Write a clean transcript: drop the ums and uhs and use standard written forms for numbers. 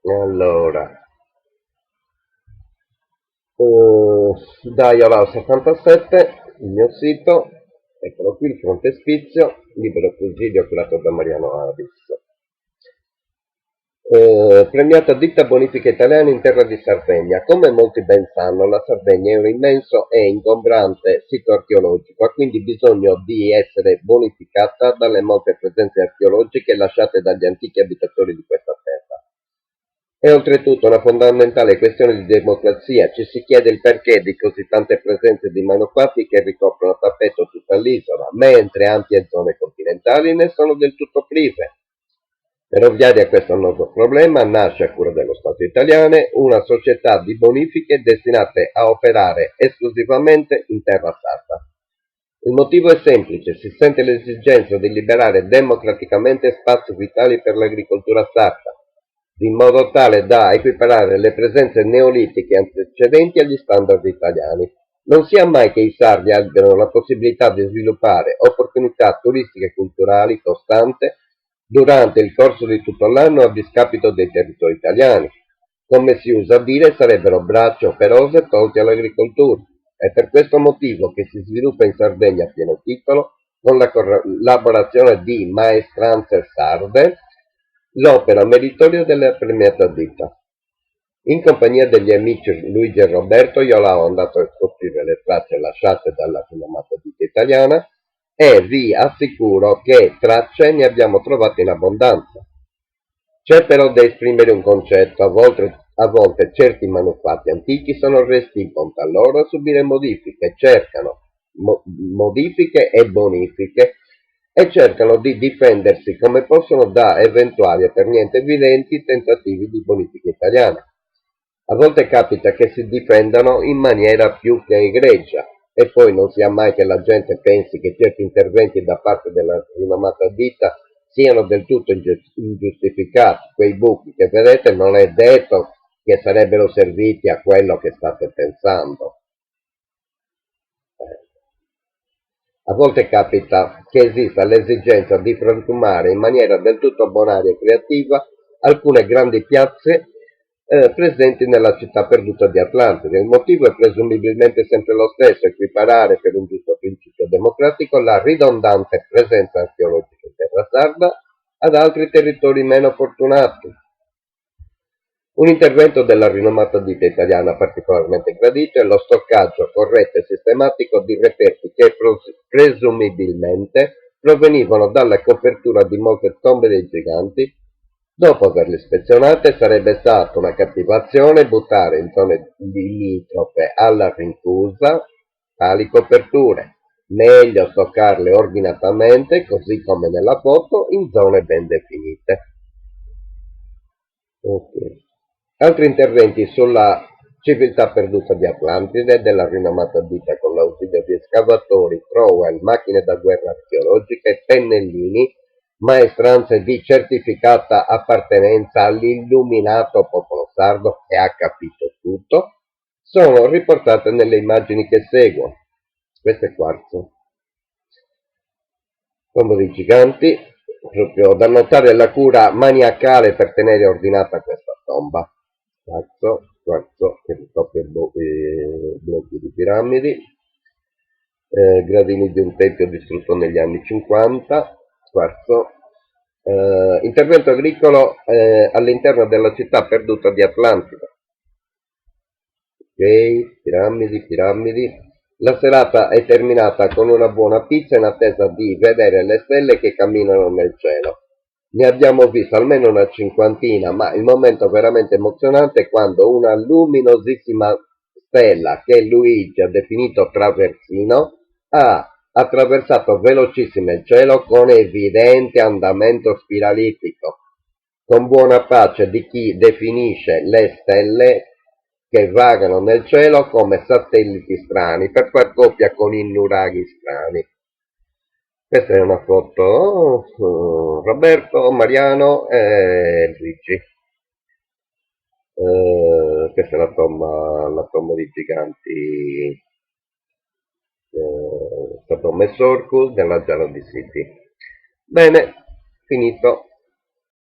Allora, da Iolao77, il mio sito, eccolo qui, il frontespizio, libero presidio curato da Mariano Avis. Premiata ditta bonifica italiana in terra di Sardegna. Come molti ben sanno, la Sardegna è un immenso e ingombrante sito archeologico, ha quindi bisogno di essere bonificata dalle molte presenze archeologiche lasciate dagli antichi abitatori di questa terra. È oltretutto una fondamentale questione di democrazia. Ci si chiede il perché di così tante presenze di manufatti che ricoprono a tappeto tutta l'isola, mentre ampie zone continentali ne sono del tutto prive. Per ovviare a questo annoso problema nasce a cura dello Stato italiano una società di bonifiche destinate a operare esclusivamente in terra sarda. Il motivo è semplice: si sente l'esigenza di liberare democraticamente spazi vitali per l'agricoltura sarda, in modo tale da equiparare le presenze neolitiche antecedenti agli standard italiani. Non sia mai che i sardi abbiano la possibilità di sviluppare opportunità turistiche e culturali costanti durante il corso di tutto l'anno a discapito dei territori italiani. Come si usa dire, sarebbero braccia operose tolte all'agricoltura. È per questo motivo che si sviluppa in Sardegna a pieno titolo, con la collaborazione di Maestranze Sarde, l'opera meritoria della premiata ditta. In compagnia degli amici Luigi e Roberto, io ho andato a scoprire le tracce lasciate dalla rinomata ditta italiana e vi assicuro che tracce ne abbiamo trovate in abbondanza. C'è però da esprimere un concetto: a volte certi manufatti antichi sono resti in bontà loro a subire modifiche, cercano modifiche e bonifiche e cercano di difendersi come possono da eventuali e per niente evidenti tentativi di bonifica italiana. A volte capita che si difendano in maniera più che egregia e poi non sia mai che la gente pensi che certi interventi da parte della rinomata ditta siano del tutto ingiustificati. Quei buchi che vedete non è detto che sarebbero serviti a quello che state pensando. A volte capita che esista l'esigenza di frantumare in maniera del tutto bonaria e creativa alcune grandi piazze presenti nella città perduta di Atlantide. Il motivo è presumibilmente sempre lo stesso: equiparare per un giusto principio democratico la ridondante presenza archeologica in terra sarda ad altri territori meno fortunati. Un intervento della rinomata ditta italiana particolarmente gradito è lo stoccaggio corretto e sistematico di reperti che presumibilmente provenivano dalla copertura di molte tombe dei giganti. Dopo averle ispezionate, sarebbe stata una cattiva azione buttare in zone limitrofe alla rinfusa tali coperture. Meglio stoccarle ordinatamente, così come nella foto, in zone ben definite. Okay. Altri interventi sulla civiltà perduta di Atlantide della rinomata ditta con l'ausilio di escavatori, trowel, macchine da guerra archeologiche e pennellini, maestranze di certificata appartenenza all'illuminato popolo sardo che ha capito tutto, sono riportate nelle immagini che seguono. Questo è quarzo. Tomba dei giganti, proprio da notare la cura maniacale per tenere ordinata questa tomba. Quarzo che ricopre blocchi di piramidi, gradini di un tempio distrutto negli anni 50, quarzo, intervento agricolo all'interno della città perduta di Atlantide. Ok, piramidi. La serata è terminata con una buona pizza in attesa di vedere le stelle che camminano nel cielo. Ne abbiamo visto almeno una cinquantina, ma il momento veramente emozionante è quando una luminosissima stella, che Luigi ha definito traversino, ha attraversato velocissimo il cielo con evidente andamento spiralitico, con buona pace di chi definisce le stelle che vagano nel cielo come satelliti strani per far coppia con i nuraghi strani. Questa è una foto, Roberto, Mariano e Luigi. Questa è la tomba dei giganti, stato Messorcus della Giallo di City. Bene, finito.